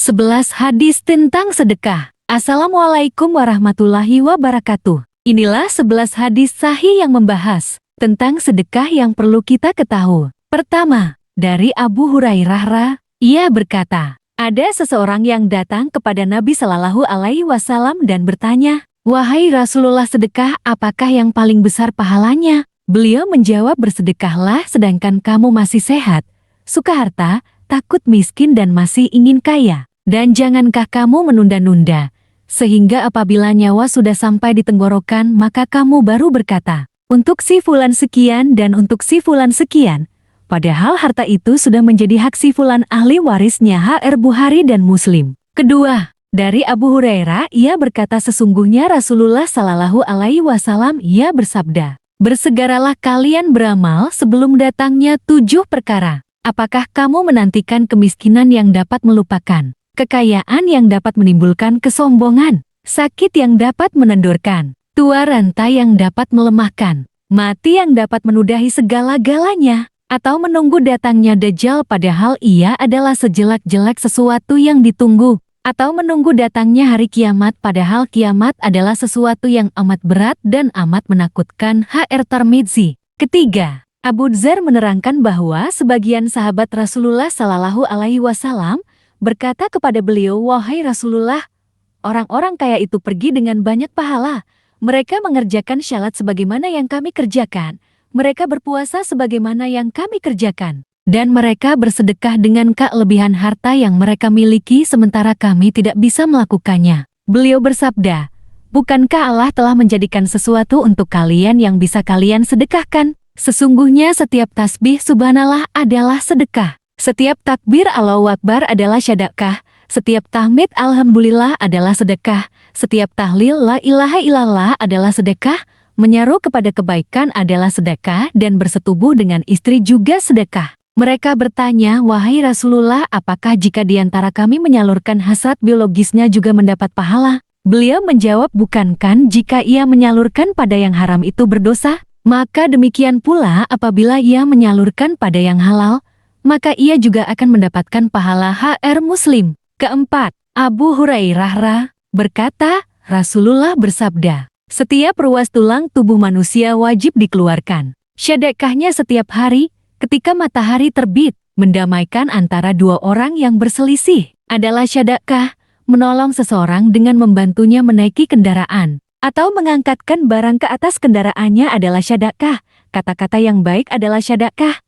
11 hadis tentang sedekah. Assalamualaikum warahmatullahi wabarakatuh. Inilah 11 hadis sahih yang membahas tentang sedekah yang perlu kita ketahui. Pertama, dari Abu Hurairah, ia berkata, ada seseorang yang datang kepada Nabi Shallallahu Alaihi Wasallam dan bertanya, "Wahai Rasulullah, sedekah apakah yang paling besar pahalanya?" Beliau menjawab, "Bersedekahlah sedangkan kamu masih sehat, suka harta, takut miskin dan masih ingin kaya. Dan jangankah kamu menunda-nunda, sehingga apabila nyawa sudah sampai di tenggorokan maka kamu baru berkata, untuk si fulan sekian dan untuk si fulan sekian. Padahal harta itu sudah menjadi hak si fulan ahli warisnya." HR Bukhari dan Muslim. Kedua, dari Abu Hurairah, ia berkata, sesungguhnya Rasulullah Shallallahu Alaihi Wasallam ia bersabda, "Bersegeralah kalian beramal sebelum datangnya 7 perkara. Apakah kamu menantikan kemiskinan yang dapat melupakan, kekayaan yang dapat menimbulkan kesombongan, sakit yang dapat menendurkan, tua renta yang dapat melemahkan, mati yang dapat menudahi segala-galanya, atau menunggu datangnya Dajjal padahal ia adalah sejelek-jelek sesuatu yang ditunggu, atau menunggu datangnya hari kiamat padahal kiamat adalah sesuatu yang amat berat dan amat menakutkan." HR Tirmidzi. Ketiga, Abu Dzar menerangkan bahwa sebagian sahabat Rasulullah Shallallahu Alaihi Wasallam berkata kepada beliau, "Wahai Rasulullah, orang-orang kaya itu pergi dengan banyak pahala. Mereka mengerjakan syalat sebagaimana yang kami kerjakan. Mereka berpuasa sebagaimana yang kami kerjakan. Dan mereka bersedekah dengan kelebihan harta yang mereka miliki sementara kami tidak bisa melakukannya." Beliau bersabda, "Bukankah Allah telah menjadikan sesuatu untuk kalian yang bisa kalian sedekahkan? Sesungguhnya setiap tasbih subhanallah adalah sedekah. Setiap takbir Allahu Akbar adalah sedekah. Setiap tahmid alhamdulillah adalah sedekah. Setiap tahlil la ilaha illallah adalah sedekah. Menyeru kepada kebaikan adalah sedekah dan bersetubuh dengan istri juga sedekah." Mereka bertanya, "Wahai Rasulullah, apakah jika di antara kami menyalurkan hasrat biologisnya juga mendapat pahala?" Beliau menjawab, "Bukankah jika ia menyalurkan pada yang haram itu berdosa? Maka demikian pula apabila ia menyalurkan pada yang halal, maka ia juga akan mendapatkan pahala." HR Muslim. Keempat, Abu Hurairah berkata, Rasulullah bersabda, "Setiap ruas tulang tubuh manusia wajib dikeluarkan sedekahnya setiap hari ketika matahari terbit. Mendamaikan antara dua orang yang berselisih adalah sedekah. Menolong seseorang dengan membantunya menaiki kendaraan atau mengangkatkan barang ke atas kendaraannya adalah sedekah. Kata-kata yang baik adalah sedekah.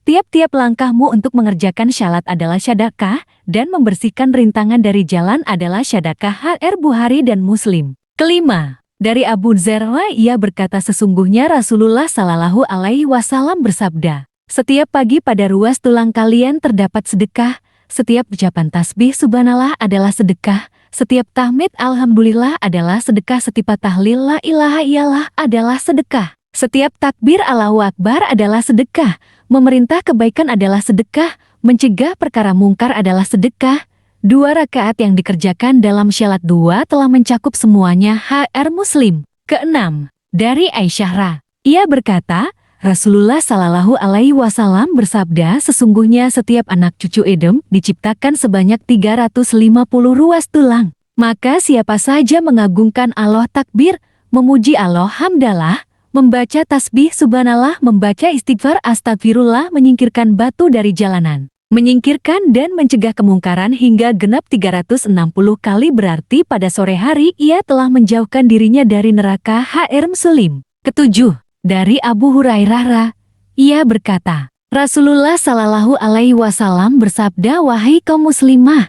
Tiap-tiap langkahmu untuk mengerjakan syalat adalah sedekah, dan membersihkan rintangan dari jalan adalah sedekah." HR Bukhari dan Muslim. Kelima, dari Abu Dzar, ia berkata, sesungguhnya Rasulullah Shallallahu Alaihi Wasallam bersabda, "Setiap pagi pada ruas tulang kalian terdapat sedekah. Setiap ucapan tasbih subhanallah adalah sedekah. Setiap tahmid alhamdulillah adalah sedekah. Setiap tahlil la ilaha illallah adalah sedekah. Setiap takbir Allahu Akbar adalah sedekah. Memerintah kebaikan adalah sedekah. Mencegah perkara mungkar adalah sedekah. 2 rakaat yang dikerjakan dalam syalat 2 telah mencakup semuanya." HR Muslim. Keenam, dari Aisyah, ia berkata, Rasulullah Shallallahu Alaihi Wasallam bersabda, "Sesungguhnya setiap anak cucu Edom diciptakan sebanyak 350 ruas tulang. Maka siapa saja mengagungkan Allah takbir, memuji Allah hamdalah, membaca tasbih subhanallah, membaca istighfar astagfirullah, menyingkirkan batu dari jalanan, menyingkirkan dan mencegah kemungkaran hingga genap 360 kali, berarti pada sore hari ia telah menjauhkan dirinya dari neraka." HR Muslim. Ketujuh, dari Abu Hurairah, ia berkata, Rasulullah Shallallahu Alaihi Wasallam bersabda, "Wahai kaum muslimah,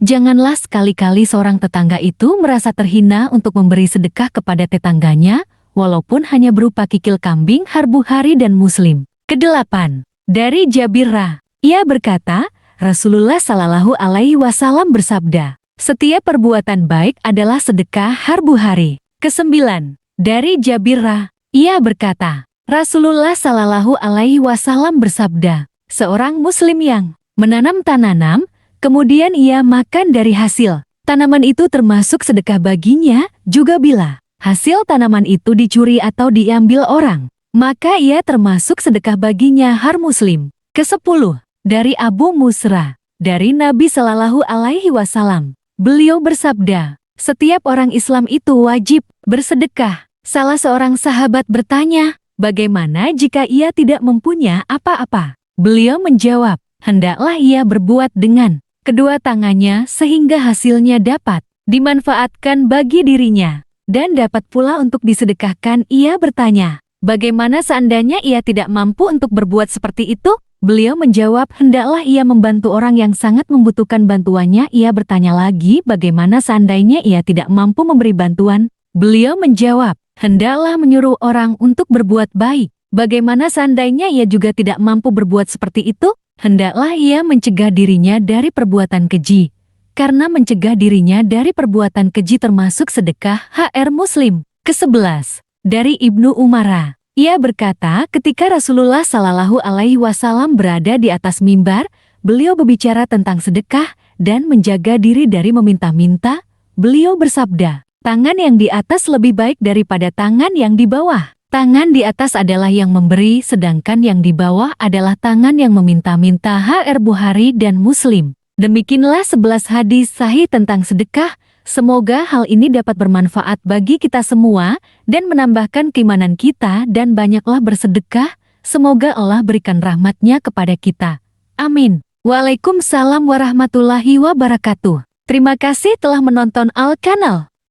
janganlah sekali-kali seorang tetangga itu merasa terhina untuk memberi sedekah kepada tetangganya, walaupun hanya berupa kikil kambing." HR Bukhari dan Muslim. Kedelapan, dari Jabir, ia berkata, Rasulullah Shallallahu Alaihi Wasallam bersabda, "Setiap perbuatan baik adalah sedekah." HR Bukhari. Kesembilan, dari Jabir, ia berkata, Rasulullah Shallallahu Alaihi Wasallam bersabda, "Seorang muslim yang menanam tanaman, kemudian ia makan dari hasil tanaman itu termasuk sedekah baginya, juga bila hasil tanaman itu dicuri atau diambil orang, maka ia termasuk sedekah baginya." HR Muslim. Kesepuluh, dari Abu Musra, dari Nabi Shallallahu Alaihi Wasallam. Beliau bersabda, setiap orang Islam itu wajib bersedekah. Salah seorang sahabat bertanya, bagaimana jika ia tidak mempunyai apa-apa? Beliau menjawab, hendaklah ia berbuat dengan kedua tangannya sehingga hasilnya dapat dimanfaatkan bagi dirinya dan dapat pula untuk disedekahkan. Ia bertanya, bagaimana seandainya ia tidak mampu untuk berbuat seperti itu? Beliau menjawab, hendaklah ia membantu orang yang sangat membutuhkan bantuannya. Ia bertanya lagi, bagaimana seandainya ia tidak mampu memberi bantuan? Beliau menjawab, hendaklah menyuruh orang untuk berbuat baik. Bagaimana seandainya ia juga tidak mampu berbuat seperti itu? Hendaklah ia mencegah dirinya dari perbuatan keji. Karena mencegah dirinya dari perbuatan keji termasuk sedekah. HR Muslim ke-11 dari Ibnu Umar. Ia berkata, ketika Rasulullah Shallallahu Alaihi Wasallam berada di atas mimbar, beliau berbicara tentang sedekah dan menjaga diri dari meminta-minta. Beliau bersabda, tangan yang di atas lebih baik daripada tangan yang di bawah. Tangan di atas adalah yang memberi, sedangkan yang di bawah adalah tangan yang meminta-minta. HR Bukhari dan Muslim. Demikianlah 11 hadis sahih tentang sedekah. Semoga hal ini dapat bermanfaat bagi kita semua dan menambahkan keimanan kita dan banyaklah bersedekah. Semoga Allah berikan rahmat-Nya kepada kita. Amin. Waalaikumsalam warahmatullahi wabarakatuh. Terima kasih telah menonton Al Kanal.